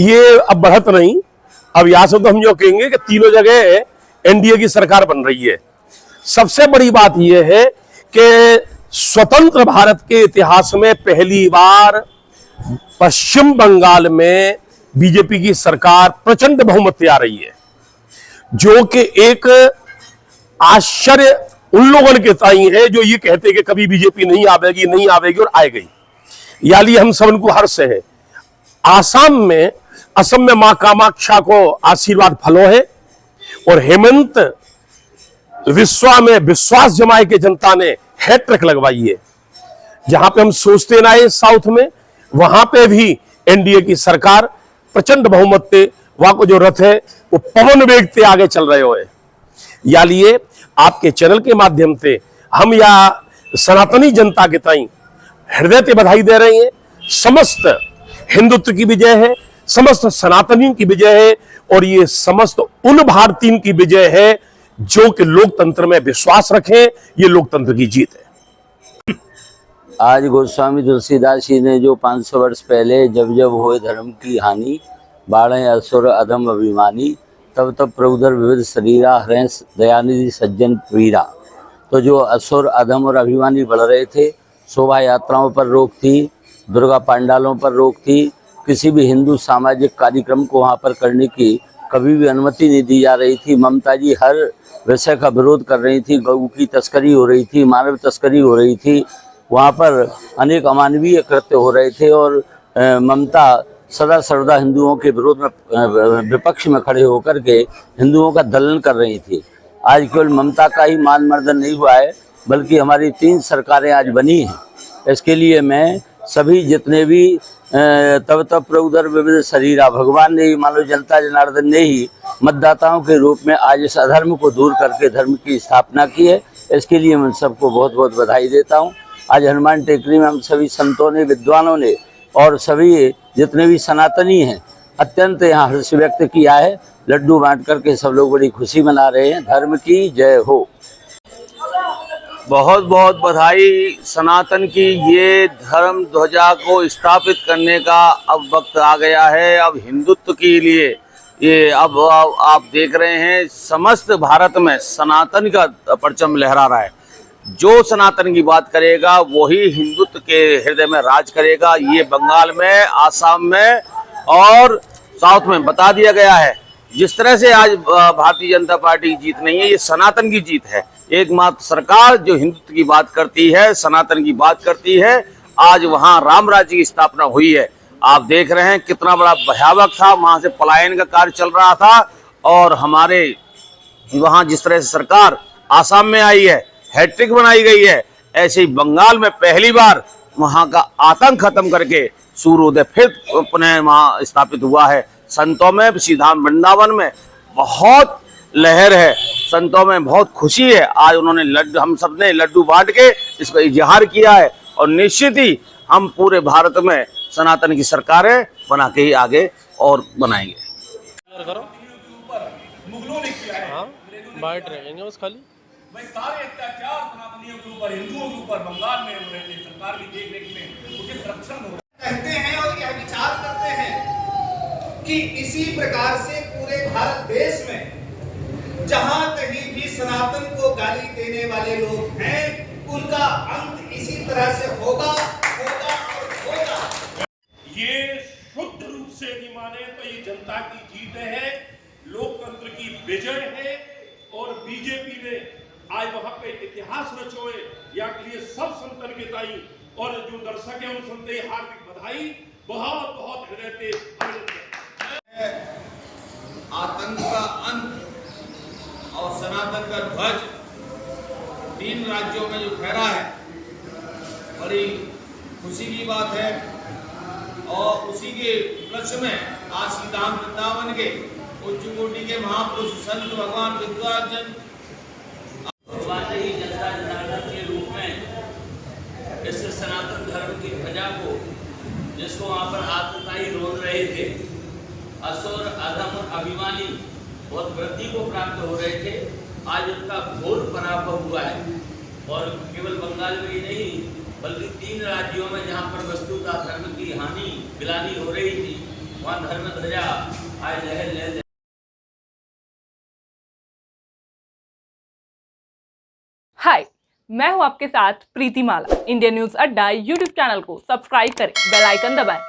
ये अब बढ़त नहीं। अब यहां से तो हम जो कहेंगे कि तीनों जगह एनडीए की सरकार बन रही है। सबसे बड़ी बात यह है कि स्वतंत्र भारत के इतिहास में पहली बार पश्चिम बंगाल में बीजेपी की सरकार प्रचंड बहुमत से आ रही है, जो कि एक आश्चर्य उन लोगों के ताई है जो ये कहते कि कभी बीजेपी नहीं आवेगी और आएगी। यानी हम सब उनको हर्ष है। असम में मां कामाक्षा को आशीर्वाद फलो है और हेमंत विश्वा में विश्वास जमाए के जनता ने हैट्रिक लगवाई है। जहां पे हम सोचते ना है साउथ में, वहां पे भी एनडीए की सरकार प्रचंड बहुमत से वहां को जो रथ है वो पवन वेग से आगे चल रहे हो। या लिए आपके चैनल के माध्यम से हम या सनातनी जनता के ताई हृदय से बधाई दे रहे हैं। समस्त हिंदुत्व की विजय है, समस्त सनातनियों की विजय है और ये समस्त उन भारतीयों की विजय है जो कि लोकतंत्र में विश्वास रखें। ये लोकतंत्र की जीत है। आज गोस्वामी तुलसीदास जी ने जो 500 वर्ष पहले जब जब होए धर्म की हानि, बाढ़े असुर अधम अभिमानी, तब तब प्रभुदर विविध शरीरा, हरें दयानिधि सज्जन वीरा। तो जो असुर अधम और अभिमानी बढ़ रहे थे, शोभा यात्राओं पर रोक थी, दुर्गा पंडालों पर रोक थी, किसी भी हिंदू सामाजिक कार्यक्रम को वहाँ पर करने की कभी भी अनुमति नहीं दी जा रही थी। ममता जी हर विषय का विरोध कर रही थी। गऊ की तस्करी हो रही थी, मानव तस्करी हो रही थी, वहाँ पर अनेक अमानवीय कृत्य हो रहे थे और ममता सदा सर्वदा हिंदुओं के विरोध में विपक्ष में खड़े होकर के हिंदुओं का दलन कर रही थी। आज केवल ममता का ही मान मर्दन नहीं हुआ है, बल्कि हमारी 3 सरकारें आज बनी हैं। इसके लिए मैं सभी जितने भी तब तब प्रभुदर विविध शरीरा, भगवान ने ही, मानव जनता जनार्दन ने ही मतदाताओं के रूप में आज इस अधर्म को दूर करके धर्म की स्थापना की है। इसके लिए मैं सबको बहुत बहुत बधाई देता हूँ। आज हनुमान टेकरी में हम सभी संतों ने, विद्वानों ने और सभी जितने भी सनातनी हैं अत्यंत यहाँ हर्ष व्यक्त किया है। लड्डू बांट करके सब लोग बड़ी खुशी मना रहे हैं। धर्म की जय हो। बहुत बहुत बधाई। सनातन की ये धर्म ध्वजा को स्थापित करने का अब वक्त आ गया है। अब हिंदुत्व के लिए ये अब आप देख रहे हैं समस्त भारत में सनातन का परचम लहरा रहा है। जो सनातन की बात करेगा वही हिंदुत्व के हृदय में राज करेगा। ये बंगाल में, आसाम में और साउथ में बता दिया गया है। जिस तरह से आज भारतीय जनता पार्टी की जीत नहीं है, ये सनातन की जीत है। एकमात्र सरकार जो हिंदुत्व की बात करती है, सनातन की बात करती है, आज वहां राम राज्य की स्थापना हुई है। आप देख रहे हैं कितना बड़ा भयावह था, वहां से पलायन का कार्य चल रहा था और हमारे वहां जिस तरह से सरकार आसाम में आई है, हैट्रिक बनाई गई है, ऐसे ही बंगाल में पहली बार वहां का आतंक खत्म करके सूर्योदय फिर पुनः वहां स्थापित हुआ है। संतों में, सीधाम वृंदावन में बहुत लहर है, संतों में बहुत खुशी है। आज उन्होंने हम सब ने लड्डू बांट के इसका इजहार किया है और निश्चित ही हम पूरे भारत में सनातन की सरकारें बना के ही आगे और बनाएंगे। मुगलों ने किया है, बाइट रहेंगे बस खाली भाई सारे अत्याचार सनातनियों के ऊपर, हिंदुओं के ऊपर बंगाल में हो रहे थे। सरकार भी देख रेख में उचित रक्षण हो रहा है। कहते हैं और यह विचार करते हैं कि इसी प्रकार से पूरे भारत देश में जहां कहीं भी सनातन को गाली देने वाले लोग हैं, उनका अंत इसी तरह से होगा और होगा। ये शुद्ध रूप से यदि माने तो ये जनता की जीत है, लोकतंत्र की विजय है और बीजेपी ने आज वहां पे इतिहास रचोए। या के लिए सब संतन के ताई और जो दर्शक है उन संते हार्दिक बधाई। बहुत बहुत हृदय से आतंक का अंत और सनातन का ध्वज 3 राज्यों में जो फहरा है, बड़ी खुशी की बात है। और उसी के उपलक्ष्य में आज सीधाम वृंदावन के उच्च कोटि के महापुरुष संत भगवान विद्वाजन जनता जनार्दन के रूप में इस सनातन धर्म की ध्वजा को, जिसको वहाँ पर आतताई रोल रहे थे, असुर अधम और अभिमानी बहुत वृद्धि को प्राप्त हो रहे थे, आज उनका घोर पराभव हुआ है। और केवल बंगाल में ही नहीं बल्कि 3 राज्यों में जहाँ पर वस्तुतः धर्म की हानि गिलानी हो रही थी, वहाँ धर्म ध्वजा आज लहर ले। हाय, मैं हूं आपके साथ प्रीति माला। इंडिया न्यूज अड्डा यूट्यूब चैनल को सब्सक्राइब करें, बेल आइकन दबाएं